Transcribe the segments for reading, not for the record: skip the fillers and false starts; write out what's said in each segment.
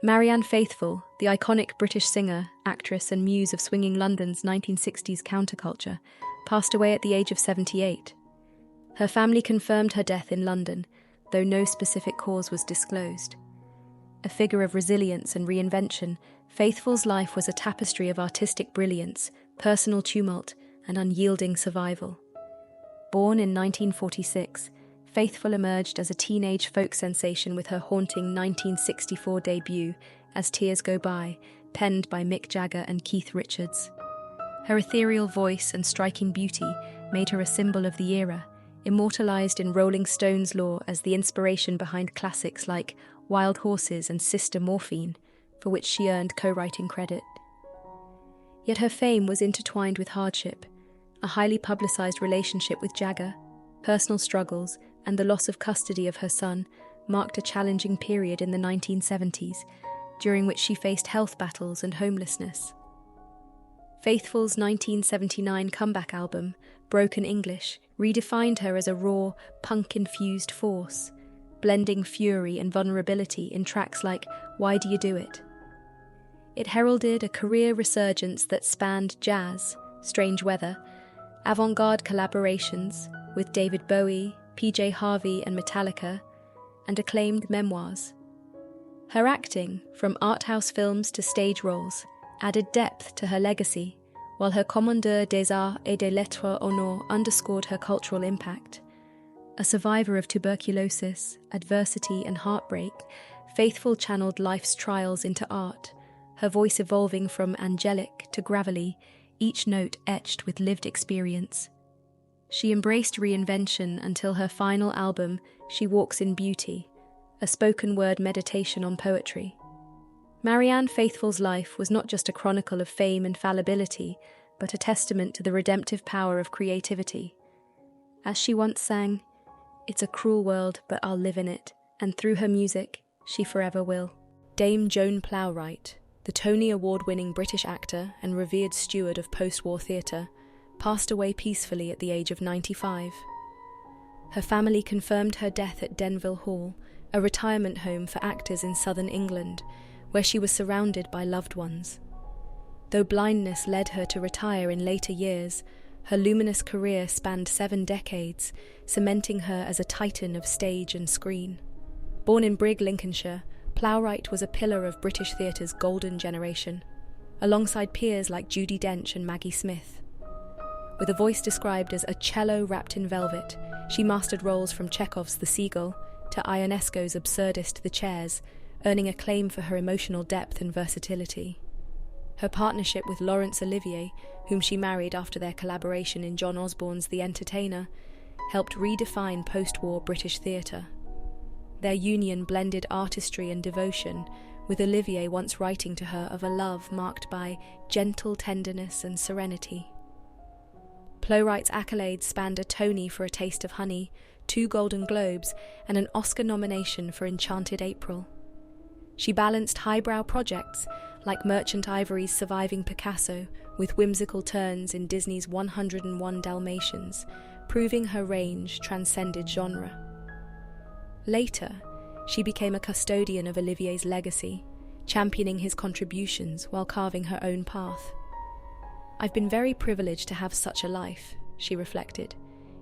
Marianne Faithfull, the iconic British singer, actress and muse of swinging London's 1960s counterculture, passed away at the age of 78. Her family confirmed her death in London, though no specific cause was disclosed. A figure of resilience and reinvention, Faithfull's life was a tapestry of artistic brilliance, personal tumult, and unyielding survival. Born in 1946, Faithfull emerged as a teenage folk sensation with her haunting 1964 debut, As Tears Go By, penned by Mick Jagger and Keith Richards. Her ethereal voice and striking beauty made her a symbol of the era, immortalized in Rolling Stone's lore as the inspiration behind classics like Wild Horses and Sister Morphine, for which she earned co-writing credit. Yet her fame was intertwined with hardship, a highly publicized relationship with Jagger, personal struggles, and the loss of custody of her son marked a challenging period in the 1970s, during which she faced health battles and homelessness. Faithfull's 1979 comeback album, Broken English, redefined her as a raw, punk-infused force, blending fury and vulnerability in tracks like Why Do You Do It? It heralded a career resurgence that spanned jazz, Strange Weather, avant-garde collaborations with David Bowie, PJ Harvey and Metallica, and acclaimed memoirs. Her acting, from art house films to stage roles, added depth to her legacy, while her Commandeur des Arts et des Lettres honor underscored her cultural impact. A survivor of tuberculosis, adversity and heartbreak, Faithfull channeled life's trials into art, her voice evolving from angelic to gravelly, each note etched with lived experience. She embraced reinvention until her final album, She Walks in Beauty, a spoken-word meditation on poetry. Marianne Faithfull's life was not just a chronicle of fame and fallibility, but a testament to the redemptive power of creativity. As she once sang, "It's a cruel world, but I'll live in it," and through her music, she forever will. Dame Joan Plowright, the Tony Award-winning British actor and revered steward of post-war theatre, passed away peacefully at the age of 95. Her family confirmed her death at Denville Hall, a retirement home for actors in southern England, where she was surrounded by loved ones. Though blindness led her to retire in later years, her luminous career spanned 7 decades, cementing her as a titan of stage and screen. Born in Brigg, Lincolnshire, Plowright was a pillar of British theatre's golden generation, alongside peers like Judi Dench and Maggie Smith. With a voice described as a cello wrapped in velvet, she mastered roles from Chekhov's The Seagull to Ionesco's absurdist The Chairs, earning acclaim for her emotional depth and versatility. Her partnership with Laurence Olivier, whom she married after their collaboration in John Osborne's The Entertainer, helped redefine post-war British theatre. Their union blended artistry and devotion, with Olivier once writing to her of a love marked by gentle tenderness and serenity. Plowright's accolades spanned a Tony for A Taste of Honey, 2 Golden Globes, and an Oscar nomination for Enchanted April. She balanced highbrow projects like Merchant Ivory's Surviving Picasso with whimsical turns in Disney's 101 Dalmatians, proving her range transcended genre. Later, she became a custodian of Olivier's legacy, championing his contributions while carving her own path. "I've been very privileged to have such a life," she reflected.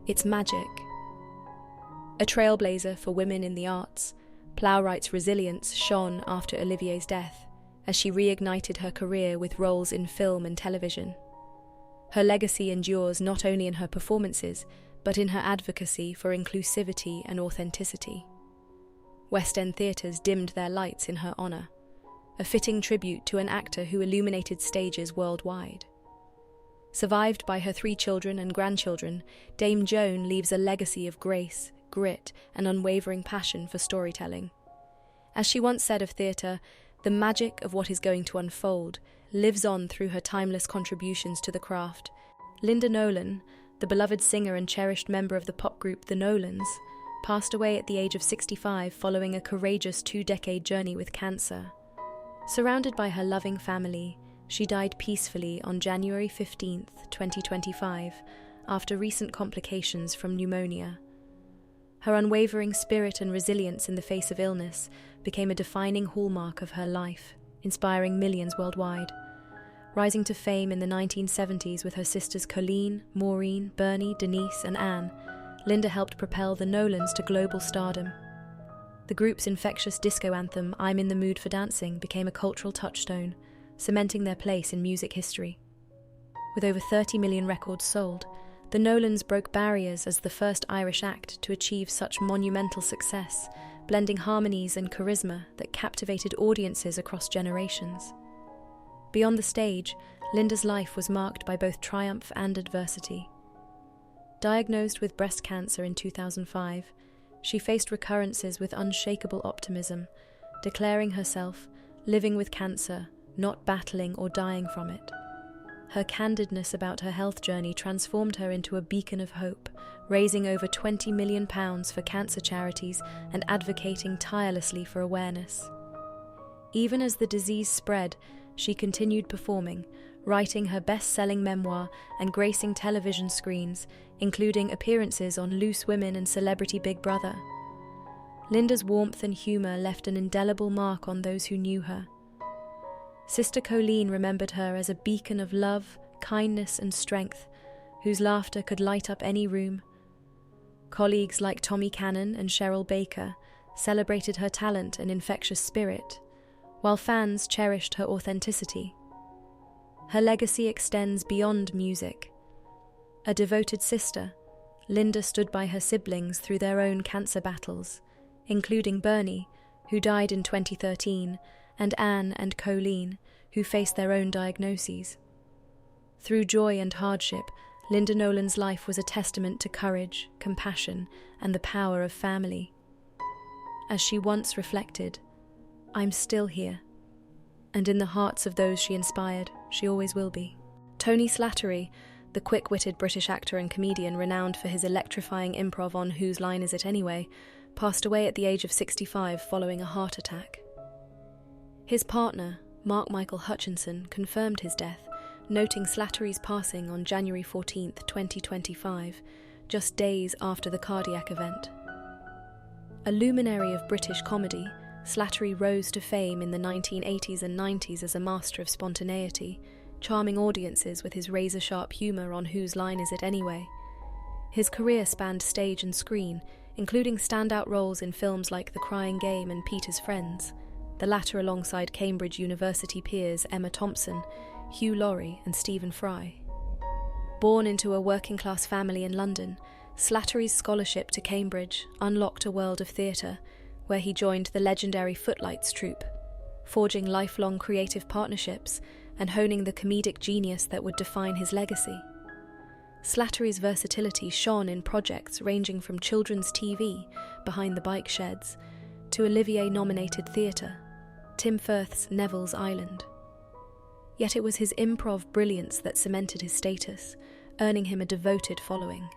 "It's magic." A trailblazer for women in the arts, Plowright's resilience shone after Olivier's death, as she reignited her career with roles in film and television. Her legacy endures not only in her performances, but in her advocacy for inclusivity and authenticity. West End theatres dimmed their lights in her honour, a fitting tribute to an actor who illuminated stages worldwide. Survived by her 3 children and grandchildren, Dame Joan leaves a legacy of grace, grit, and unwavering passion for storytelling. As she once said of theatre, the magic of what is going to unfold lives on through her timeless contributions to the craft. Linda Nolan, the beloved singer and cherished member of the pop group The Nolans, passed away at the age of 65 following a courageous 2-decade journey with cancer. Surrounded by her loving family, she died peacefully on January 15, 2025, after recent complications from pneumonia. Her unwavering spirit and resilience in the face of illness became a defining hallmark of her life, inspiring millions worldwide. Rising to fame in the 1970s with her sisters Colleen, Maureen, Bernie, Denise, and Anne, Linda helped propel the Nolans to global stardom. The group's infectious disco anthem, "I'm in the Mood for Dancing," became a cultural touchstone, cementing their place in music history. With over 30 million records sold, the Nolans broke barriers as the first Irish act to achieve such monumental success, blending harmonies and charisma that captivated audiences across generations. Beyond the stage, Linda's life was marked by both triumph and adversity. Diagnosed with breast cancer in 2005, she faced recurrences with unshakable optimism, declaring herself living with cancer, not battling or dying from it. Her candidness about her health journey transformed her into a beacon of hope, raising over £20 million for cancer charities and advocating tirelessly for awareness. Even as the disease spread, she continued performing, writing her best-selling memoir and gracing television screens, including appearances on Loose Women and Celebrity Big Brother. Linda's warmth and humour left an indelible mark on those who knew her. Sister Colleen remembered her as a beacon of love, kindness and strength, whose laughter could light up any room. Colleagues like Tommy Cannon and Cheryl Baker celebrated her talent and infectious spirit, while fans cherished her authenticity. Her legacy extends beyond music. A devoted sister, Linda stood by her siblings through their own cancer battles, including Bernie, who died in 2013, and Anne and Colleen, who faced their own diagnoses. Through joy and hardship, Linda Nolan's life was a testament to courage, compassion, and the power of family. As she once reflected, "I'm still here, and in the hearts of those she inspired, she always will be." Tony Slattery, the quick-witted British actor and comedian renowned for his electrifying improv on Whose Line Is It Anyway, passed away at the age of 65 following a heart attack. His partner, Mark Michael Hutchinson, confirmed his death, noting Slattery's passing on January 14, 2025, just days after the cardiac event. A luminary of British comedy, Slattery rose to fame in the 1980s and 90s as a master of spontaneity, charming audiences with his razor-sharp humour on Whose Line Is It Anyway? His career spanned stage and screen, including standout roles in films like The Crying Game and Peter's Friends, the latter alongside Cambridge University peers Emma Thompson, Hugh Laurie and Stephen Fry. Born into a working-class family in London, Slattery's scholarship to Cambridge unlocked a world of theatre, where he joined the legendary Footlights troupe, forging lifelong creative partnerships and honing the comedic genius that would define his legacy. Slattery's versatility shone in projects ranging from children's TV, Behind the Bike Sheds, to Olivier-nominated theatre, Tim Firth's Neville's Island. Yet it was his improv brilliance that cemented his status, earning him a devoted following.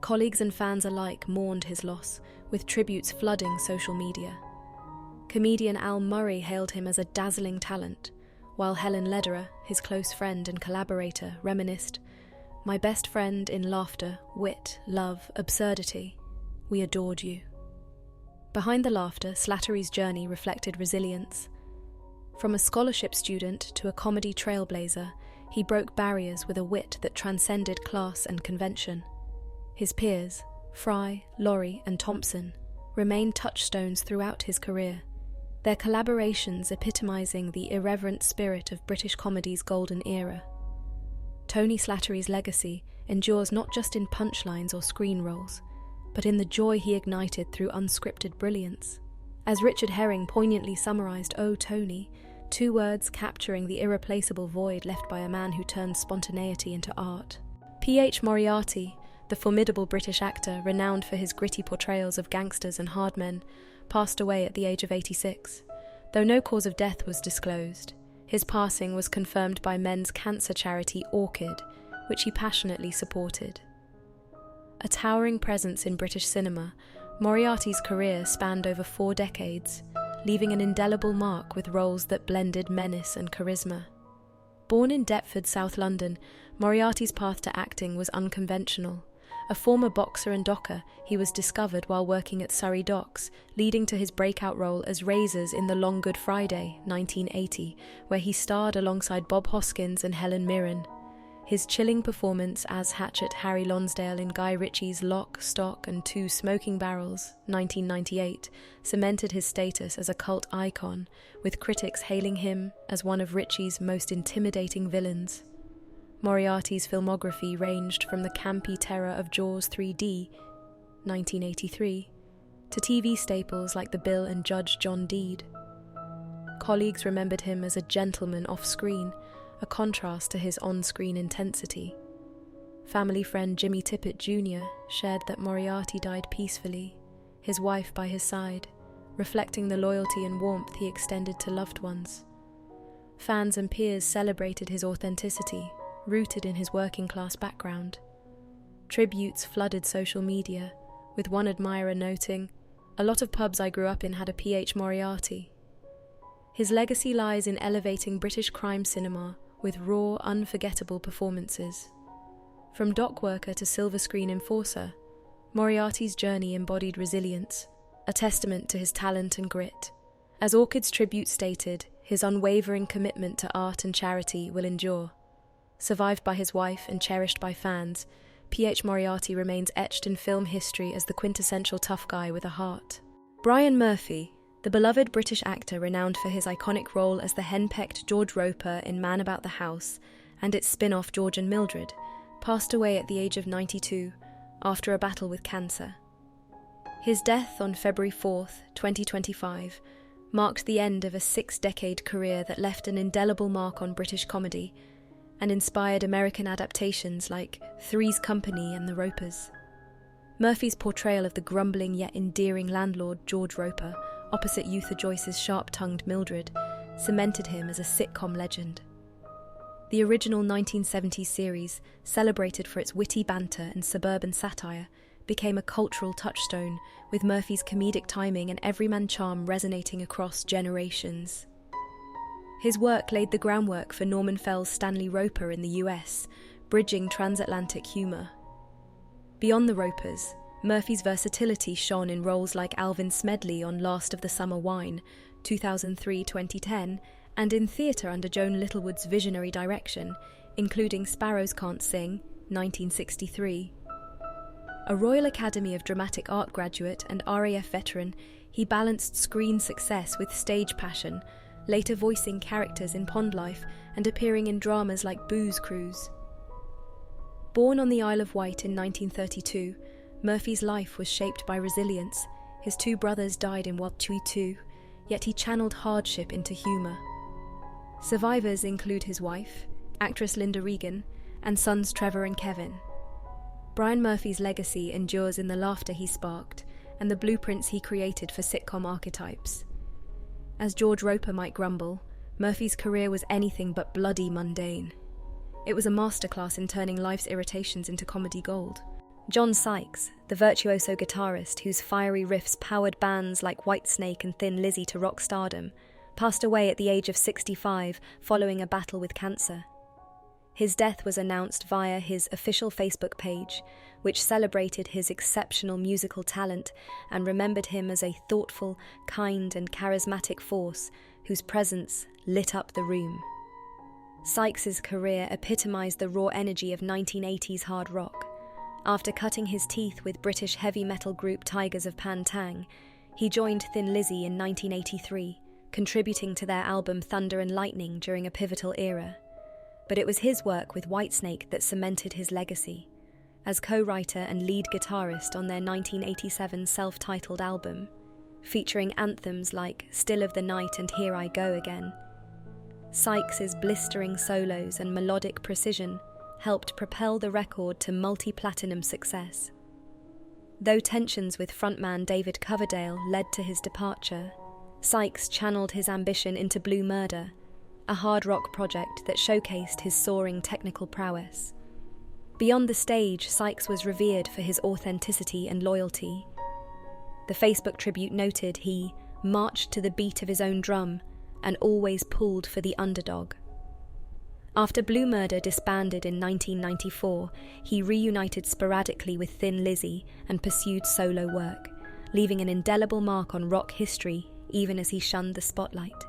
Colleagues and fans alike mourned his loss, with tributes flooding social media. Comedian Al Murray hailed him as a dazzling talent, while Helen Lederer, his close friend and collaborator, reminisced, "My best friend in laughter, wit, love, absurdity. We adored you." Behind the laughter, Slattery's journey reflected resilience. From a scholarship student to a comedy trailblazer, he broke barriers with a wit that transcended class and convention. His peers, Fry, Laurie and Thompson, remained touchstones throughout his career, their collaborations epitomising the irreverent spirit of British comedy's golden era. Tony Slattery's legacy endures not just in punchlines or screen roles, but in the joy he ignited through unscripted brilliance. As Richard Herring poignantly summarised "Oh, Tony," 2 words capturing the irreplaceable void left by a man who turned spontaneity into art. P.H. Moriarty, the formidable British actor renowned for his gritty portrayals of gangsters and hard men, passed away at the age of 86. Though no cause of death was disclosed, his passing was confirmed by men's cancer charity Orchid, which he passionately supported. A towering presence in British cinema, Moriarty's career spanned over 4 decades, leaving an indelible mark with roles that blended menace and charisma. Born in Deptford, South London, Moriarty's path to acting was unconventional, A former boxer and docker, he was discovered while working at Surrey Docks, leading to his breakout role as Razors in The Long Good Friday, 1980, where he starred alongside Bob Hoskins and Helen Mirren. His chilling performance as Hatchet Harry Lonsdale in Guy Ritchie's Lock, Stock and Two Smoking Barrels, 1998, cemented his status as a cult icon, with critics hailing him as one of Ritchie's most intimidating villains. Moriarty's filmography ranged from the campy terror of Jaws 3D, 1983, to TV staples like The Bill and Judge John Deed. Colleagues remembered him as a gentleman off-screen, a contrast to his on-screen intensity. Family friend Jimmy Tippett Jr. shared that Moriarty died peacefully, his wife by his side, reflecting the loyalty and warmth he extended to loved ones. Fans and peers celebrated his authenticity, rooted in his working-class background. Tributes flooded social media, with one admirer noting, "A lot of pubs I grew up in had a P.H. Moriarty." His legacy lies in elevating British crime cinema with raw, unforgettable performances. From dock worker to silver screen enforcer, Moriarty's journey embodied resilience, a testament to his talent and grit. As Orchid's tribute stated, his unwavering commitment to art and charity will endure. Survived by his wife and cherished by fans, P.H. Moriarty remains etched in film history as the quintessential tough guy with a heart. Brian Murphy, the beloved British actor renowned for his iconic role as the henpecked George Roper in Man About the House and its spin-off George and Mildred, passed away at the age of 92 after a battle with cancer. His death on February 4th, 2025, marked the end of a 6-decade career that left an indelible mark on British comedy and inspired American adaptations like Three's Company and The Ropers. Murphy's portrayal of the grumbling yet endearing landlord George Roper, opposite Eutha Joyce's sharp-tongued Mildred, cemented him as a sitcom legend. The original 1970s series, celebrated for its witty banter and suburban satire, became a cultural touchstone, with Murphy's comedic timing and everyman charm resonating across generations. His work laid the groundwork for Norman Fell's Stanley Roper in the US, bridging transatlantic humour. Beyond the Ropers, Murphy's versatility shone in roles like Alvin Smedley on Last of the Summer Wine, 2003-2010, and in theatre under Joan Littlewood's visionary direction, including Sparrows Can't Sing, 1963. A Royal Academy of Dramatic Art graduate and RAF veteran, he balanced screen success with stage passion, later voicing characters in Pond Life and appearing in dramas like Booze Cruise. Born on the Isle of Wight in 1932, Murphy's life was shaped by resilience. His 2 brothers died in World War II, yet he channeled hardship into humour. Survivors include his wife, actress Linda Regan, and sons Trevor and Kevin. Brian Murphy's legacy endures in the laughter he sparked and the blueprints he created for sitcom archetypes. As George Roper might grumble, Murphy's career was anything but bloody mundane. It was a masterclass in turning life's irritations into comedy gold. John Sykes, the virtuoso guitarist whose fiery riffs powered bands like Whitesnake and Thin Lizzy to rock stardom, passed away at the age of 65 following a battle with cancer. His death was announced via his official Facebook page, which celebrated his exceptional musical talent and remembered him as a thoughtful, kind and charismatic force whose presence lit up the room. Sykes' career epitomized the raw energy of 1980s hard rock. After cutting his teeth with British heavy metal group Tigers of Pantang, he joined Thin Lizzy in 1983, contributing to their album Thunder and Lightning during a pivotal era. But it was his work with Whitesnake that cemented his legacy. As co-writer and lead guitarist on their 1987 self-titled album, featuring anthems like Still of the Night and Here I Go Again, Sykes' blistering solos and melodic precision helped propel the record to multi-platinum success. Though tensions with frontman David Coverdale led to his departure, Sykes channeled his ambition into Blue Murder, a hard rock project that showcased his soaring technical prowess. Beyond the stage, Sykes was revered for his authenticity and loyalty. The Facebook tribute noted he marched to the beat of his own drum and always pulled for the underdog. After Blue Murder disbanded in 1994, he reunited sporadically with Thin Lizzy and pursued solo work, leaving an indelible mark on rock history even as he shunned the spotlight.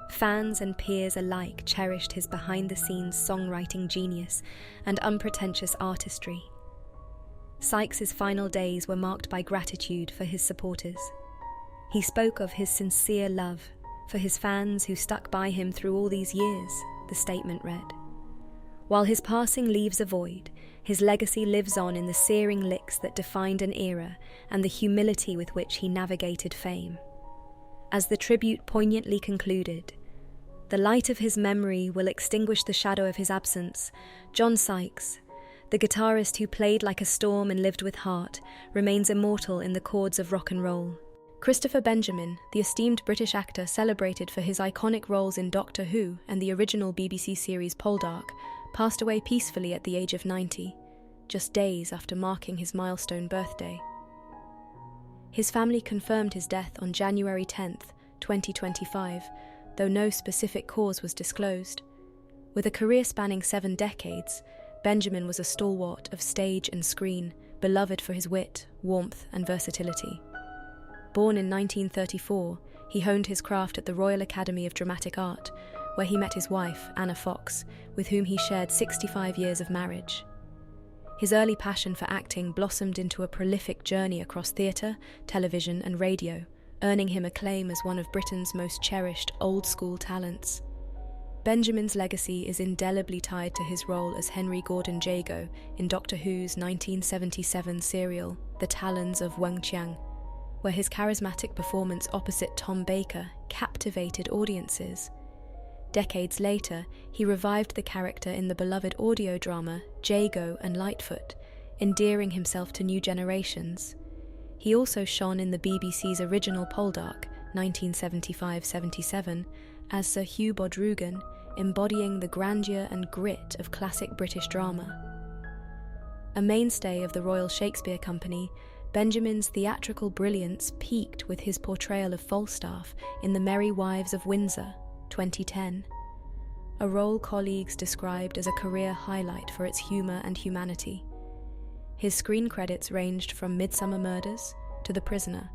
Fans and peers alike cherished his behind-the-scenes songwriting genius and unpretentious artistry. Sykes' final days were marked by gratitude for his supporters. He spoke of his sincere love for his fans who stuck by him through all these years, the statement read. While his passing leaves a void, his legacy lives on in the searing licks that defined an era and the humility with which he navigated fame. As the tribute poignantly concluded, "The light of his memory will extinguish the shadow of his absence. John Sykes, the guitarist who played like a storm and lived with heart, remains immortal in the chords of rock and roll." Christopher Benjamin, the esteemed British actor celebrated for his iconic roles in Doctor Who and the original BBC series Poldark, passed away peacefully at the age of 90, just days after marking his milestone birthday. His family confirmed his death on January 10th, 2025, though no specific cause was disclosed. With a career spanning 7 decades, Benjamin was a stalwart of stage and screen, beloved for his wit, warmth, and versatility. Born in 1934, he honed his craft at the Royal Academy of Dramatic Art, where he met his wife, Anna Fox, with whom he shared 65 years of marriage. His early passion for acting blossomed into a prolific journey across theatre, television, and radio, earning him acclaim as one of Britain's most cherished old-school talents. Benjamin's legacy is indelibly tied to his role as Henry Gordon Jago in Doctor Who's 1977 serial, The Talons of Weng-Chiang, where his charismatic performance opposite Tom Baker captivated audiences. Decades later, he revived the character in the beloved audio drama Jago and Lightfoot, endearing himself to new generations. He also shone in the BBC's original Poldark, 1975-77, as Sir Hugh Bodrugan, embodying the grandeur and grit of classic British drama. A mainstay of the Royal Shakespeare Company, Benjamin's theatrical brilliance peaked with his portrayal of Falstaff in The Merry Wives of Windsor, 2010, a role colleagues described as a career highlight for its humour and humanity. His screen credits ranged from Midsummer Murders to The Prisoner,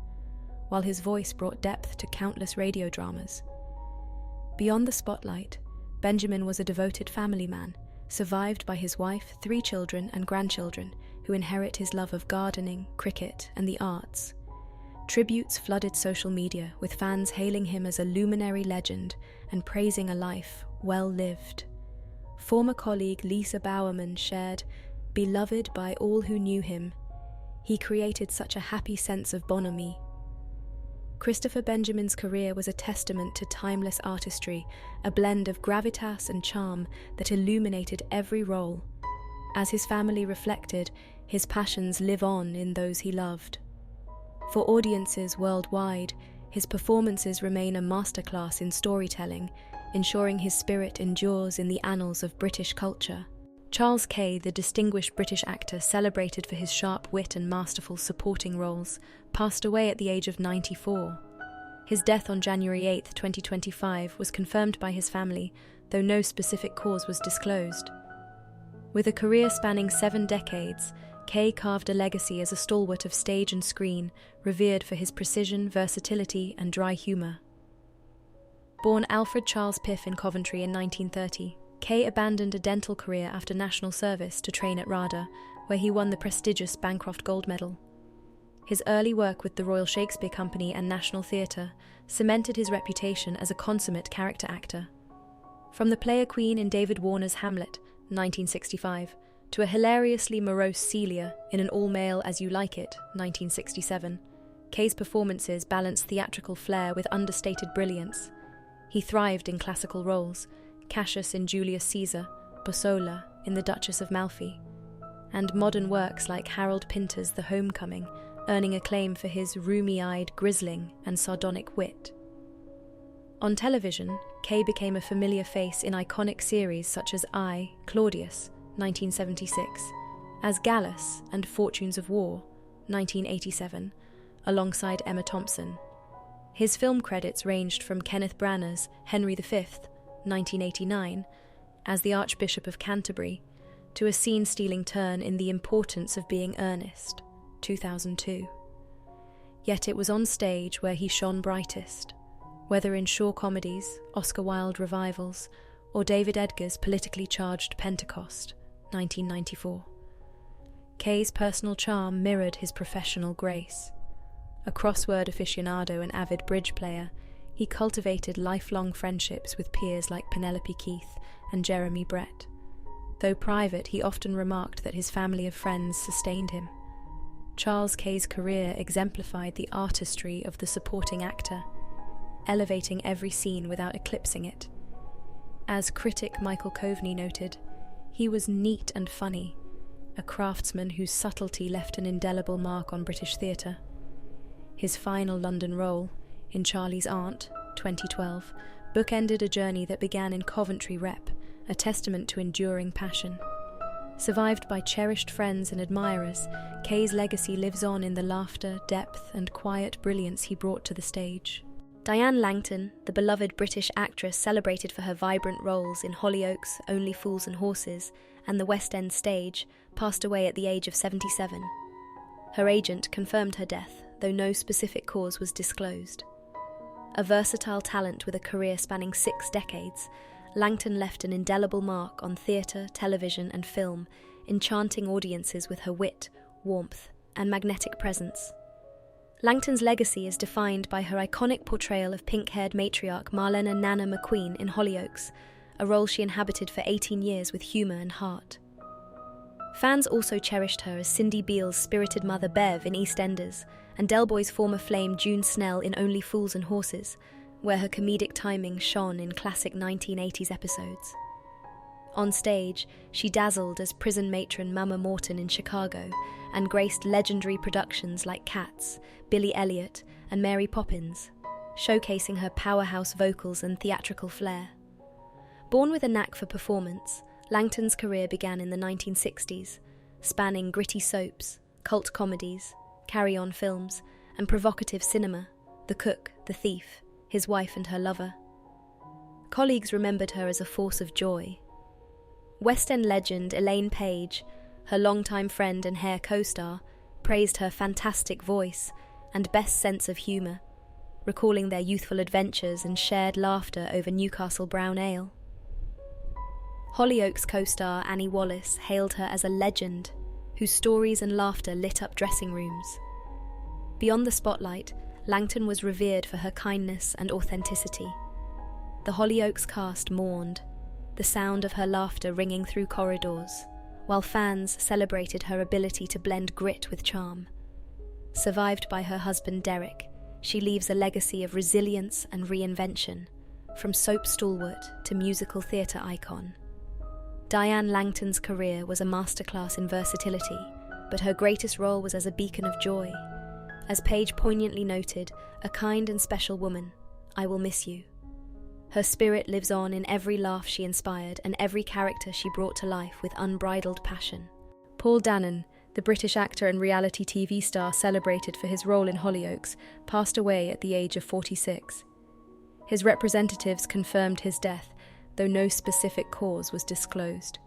while his voice brought depth to countless radio dramas. Beyond the spotlight, Benjamin was a devoted family man, survived by his wife, 3 children and grandchildren, who inherit his love of gardening, cricket, and the arts. Tributes flooded social media, with fans hailing him as a luminary legend and praising a life well lived. Former colleague Lisa Bowerman shared, "Beloved by all who knew him, he created such a happy sense of bonhomie." Christopher Benjamin's career was a testament to timeless artistry, a blend of gravitas and charm that illuminated every role. As his family reflected, his passions live on in those he loved. For audiences worldwide, his performances remain a masterclass in storytelling, ensuring his spirit endures in the annals of British culture. Charles Kay, the distinguished British actor celebrated for his sharp wit and masterful supporting roles, passed away at the age of 94. His death on January 8, 2025, was confirmed by his family, though no specific cause was disclosed. With a career spanning 7 decades, Kay carved a legacy as a stalwart of stage and screen, revered for his precision, versatility, and dry humour. Born Alfred Charles Piff in Coventry in 1930, Kay abandoned a dental career after national service to train at RADA, where he won the prestigious Bancroft Gold Medal. His early work with the Royal Shakespeare Company and National Theatre cemented his reputation as a consummate character actor. From the player queen in David Warner's Hamlet, 1965, to a hilariously morose Celia in an all-male As You Like It, 1967, Kay's performances balanced theatrical flair with understated brilliance. He thrived in classical roles, Cassius in Julius Caesar, Bosola in The Duchess of Malfi, and modern works like Harold Pinter's The Homecoming, earning acclaim for his rheumy-eyed grizzling and sardonic wit. On television, Kay became a familiar face in iconic series such as I, Claudius, 1976, as Gallus and Fortunes of War, 1987, alongside Emma Thompson. His film credits ranged from Kenneth Branagh's Henry V, 1989, as the Archbishop of Canterbury, to a scene-stealing turn in The Importance of Being Earnest, 2002. Yet it was on stage where he shone brightest, whether in Shaw comedies, Oscar Wilde revivals, or David Edgar's politically charged Pentecost, 1994. Kay's personal charm mirrored his professional grace. A crossword aficionado and avid bridge player, he cultivated lifelong friendships with peers like Penelope Keith and Jeremy Brett. Though private, he often remarked that his family of friends sustained him. Charles Kay's career exemplified the artistry of the supporting actor, elevating every scene without eclipsing it. As critic Michael Coveney noted, he was neat and funny, a craftsman whose subtlety left an indelible mark on British theatre. His final London role, in Charlie's Aunt, 2012, bookended a journey that began in Coventry Rep, a testament to enduring passion. Survived by cherished friends and admirers, Kay's legacy lives on in the laughter, depth, and quiet brilliance he brought to the stage. Diane Langton, the beloved British actress celebrated for her vibrant roles in Hollyoaks, Only Fools and Horses, and the West End stage, passed away at the age of 77. Her agent confirmed her death, though no specific cause was disclosed. A versatile talent with a career spanning 6 decades, Langton left an indelible mark on theatre, television, and film, enchanting audiences with her wit, warmth, and magnetic presence. Langton's legacy is defined by her iconic portrayal of pink-haired matriarch Marlena Nana McQueen in Hollyoaks, a role she inhabited for 18 years with humour and heart. Fans also cherished her as Cindy Beale's spirited mother Bev in EastEnders, and Del Boy's former flame June Snell in Only Fools and Horses, where her comedic timing shone in classic 1980s episodes. On stage, she dazzled as prison matron Mama Morton in Chicago, and graced legendary productions like Cats, Billy Elliot, and Mary Poppins, showcasing her powerhouse vocals and theatrical flair. Born with a knack for performance, Langton's career began in the 1960s, spanning gritty soaps, cult comedies, carry-on films, and provocative cinema, The Cook, The Thief, His Wife and Her Lover. Colleagues remembered her as a force of joy. West End legend Elaine Paige, her longtime friend and Hair co-star, praised her fantastic voice and best sense of humour, recalling their youthful adventures and shared laughter over Newcastle brown ale. Hollyoaks co-star Annie Wallace hailed her as a legend, whose stories and laughter lit up dressing rooms. Beyond the spotlight, Langton was revered for her kindness and authenticity. The Hollyoaks cast mourned, the sound of her laughter ringing through corridors, while fans celebrated her ability to blend grit with charm. Survived by her husband Derek, she leaves a legacy of resilience and reinvention, from soap stalwart to musical theatre icon. Diane Langton's career was a masterclass in versatility, but her greatest role was as a beacon of joy. As Paige poignantly noted, a kind and special woman, I will miss you. Her spirit lives on in every laugh she inspired and every character she brought to life with unbridled passion. Paul Danan, the British actor and reality TV star celebrated for his role in Hollyoaks, passed away at the age of 46. His representatives confirmed his death, though no specific cause was disclosed.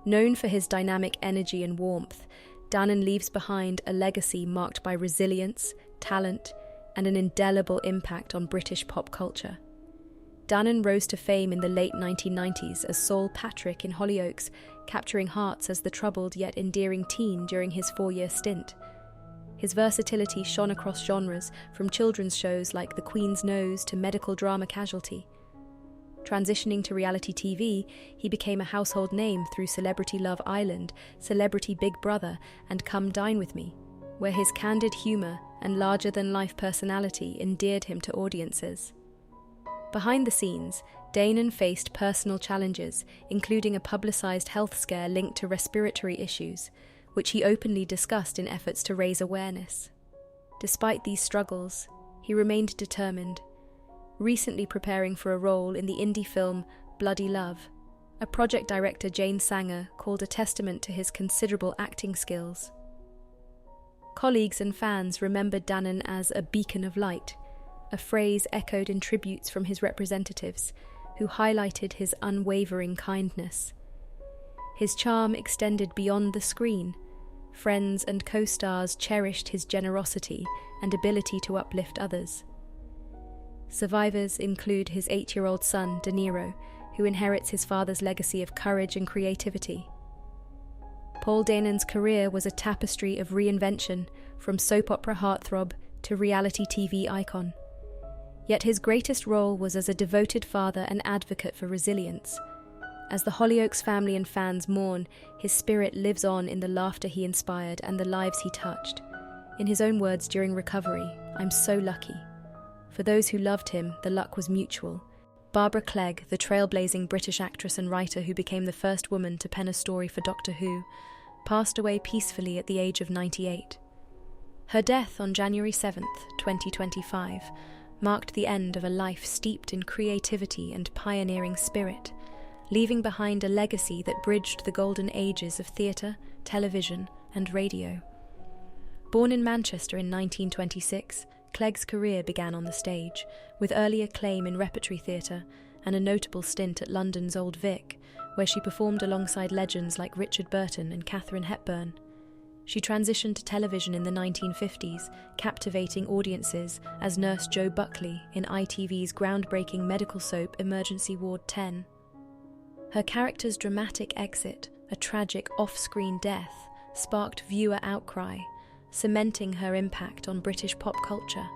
Known for his dynamic energy and warmth, Danan leaves behind a legacy marked by resilience, talent, and an indelible impact on British pop culture. Danan rose to fame in the late 1990s as Saul Patrick in Hollyoaks, capturing hearts as the troubled yet endearing teen during his 4-year stint. His versatility shone across genres, from children's shows like The Queen's Nose to medical drama Casualty. Transitioning to reality TV, he became a household name through Celebrity Love Island, Celebrity Big Brother, and Come Dine With Me, where his candid humour and larger-than-life personality endeared him to audiences. Behind the scenes, Danan faced personal challenges, including a publicised health scare linked to respiratory issues, which he openly discussed in efforts to raise awareness. Despite these struggles, he remained determined, recently preparing for a role in the indie film Bloody Love, a project director Jane Sanger called a testament to his considerable acting skills. Colleagues and fans remembered Danan as a beacon of light, a phrase echoed in tributes from his representatives, who highlighted his unwavering kindness. His charm extended beyond the screen. Friends and co-stars cherished his generosity and ability to uplift others. Survivors include his 8-year-old son, De Niro, who inherits his father's legacy of courage and creativity. Paul Danan's career was a tapestry of reinvention, from soap opera heartthrob to reality TV icon. Yet his greatest role was as a devoted father and advocate for resilience. As the Hollyoaks family and fans mourn, his spirit lives on in the laughter he inspired and the lives he touched. In his own words during recovery, "I'm so lucky." For those who loved him, the luck was mutual. Barbara Clegg, the trailblazing British actress and writer who became the first woman to pen a story for Doctor Who, passed away peacefully at the age of 98. Her death on January 7th, 2025, marked the end of a life steeped in creativity and pioneering spirit, leaving behind a legacy that bridged the golden ages of theatre, television, and radio. Born in Manchester in 1926, Clegg's career began on the stage, with early acclaim in repertory theatre and a notable stint at London's Old Vic, where she performed alongside legends like Richard Burton and Katharine Hepburn. She transitioned to television in the 1950s, captivating audiences as Nurse Jo Buckley in ITV's groundbreaking medical soap Emergency Ward 10. Her character's dramatic exit, a tragic off-screen death, sparked viewer outcry, cementing her impact on British pop culture.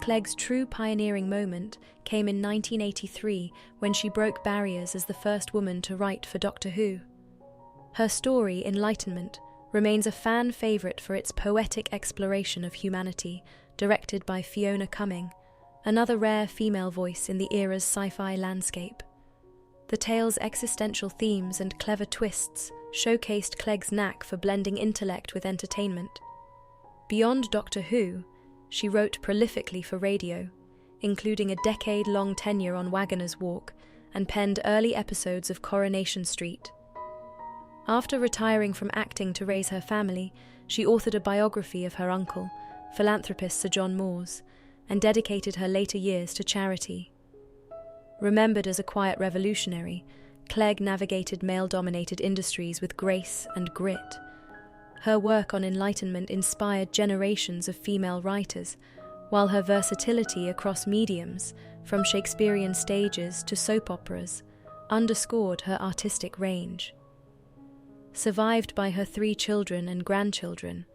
Clegg's true pioneering moment came in 1983 when she broke barriers as the first woman to write for Doctor Who. Her story, Enlightenment, remains a fan favourite for its poetic exploration of humanity, directed by Fiona Cumming, another rare female voice in the era's sci-fi landscape. The tale's existential themes and clever twists showcased Clegg's knack for blending intellect with entertainment. Beyond Doctor Who, she wrote prolifically for radio, including a decade-long tenure on Wagoner's Walk, and penned early episodes of Coronation Street. After retiring from acting to raise her family, she authored a biography of her uncle, philanthropist Sir John Moores, and dedicated her later years to charity. Remembered as a quiet revolutionary, Clegg navigated male-dominated industries with grace and grit. Her work on Enlightenment inspired generations of female writers, while her versatility across mediums, from Shakespearean stages to soap operas, underscored her artistic range. Survived by her 3 children and grandchildren,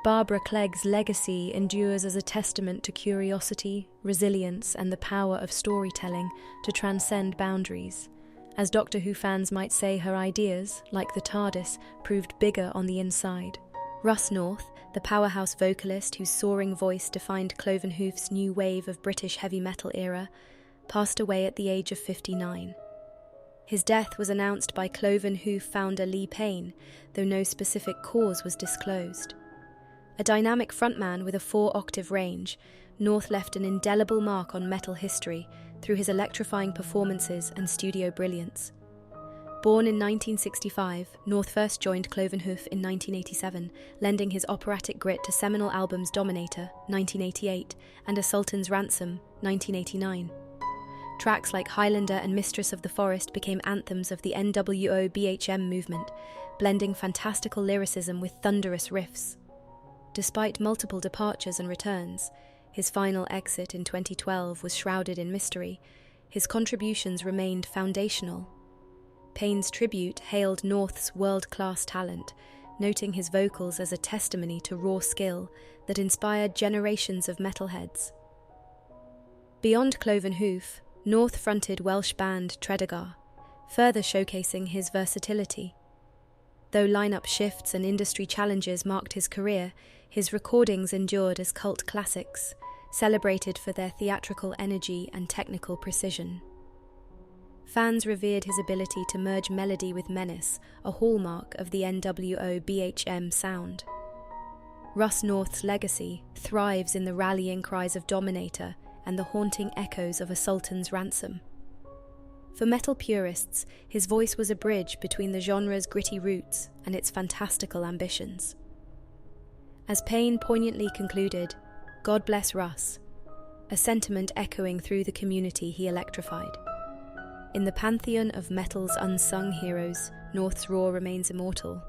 Barbara Clegg's legacy endures as a testament to curiosity, resilience, and the power of storytelling to transcend boundaries. As Doctor Who fans might say, her ideas, like the TARDIS, proved bigger on the inside. Russ North, the powerhouse vocalist whose soaring voice defined Cloven Hoof's new wave of British heavy metal era, passed away at the age of 59. His death was announced by Cloven Hoof founder Lee Payne, though no specific cause was disclosed. A dynamic frontman with a 4-octave range, North left an indelible mark on metal history through his electrifying performances and studio brilliance. Born in 1965, North first joined Cloven Hoof in 1987, lending his operatic grit to seminal albums Dominator, 1988, and A Sultan's Ransom, 1989. Tracks like Highlander and Mistress of the Forest became anthems of the NWO BHM movement, blending fantastical lyricism with thunderous riffs. Despite multiple departures and returns, his final exit in 2012 was shrouded in mystery. His contributions remained foundational. Payne's tribute hailed North's world-class talent, noting his vocals as a testimony to raw skill that inspired generations of metalheads. Beyond Cloven Hoof, North fronted Welsh band Tredegar, further showcasing his versatility. Though lineup shifts and industry challenges marked his career, his recordings endured as cult classics, celebrated for their theatrical energy and technical precision. Fans revered his ability to merge melody with menace, a hallmark of the NWO BHM sound. Russ North's legacy thrives in the rallying cries of Dominator and the haunting echoes of A Sultan's Ransom. For metal purists, his voice was a bridge between the genre's gritty roots and its fantastical ambitions. As Payne poignantly concluded, "God bless Russ," a sentiment echoing through the community he electrified. In the pantheon of metal's unsung heroes, North's roar remains immortal.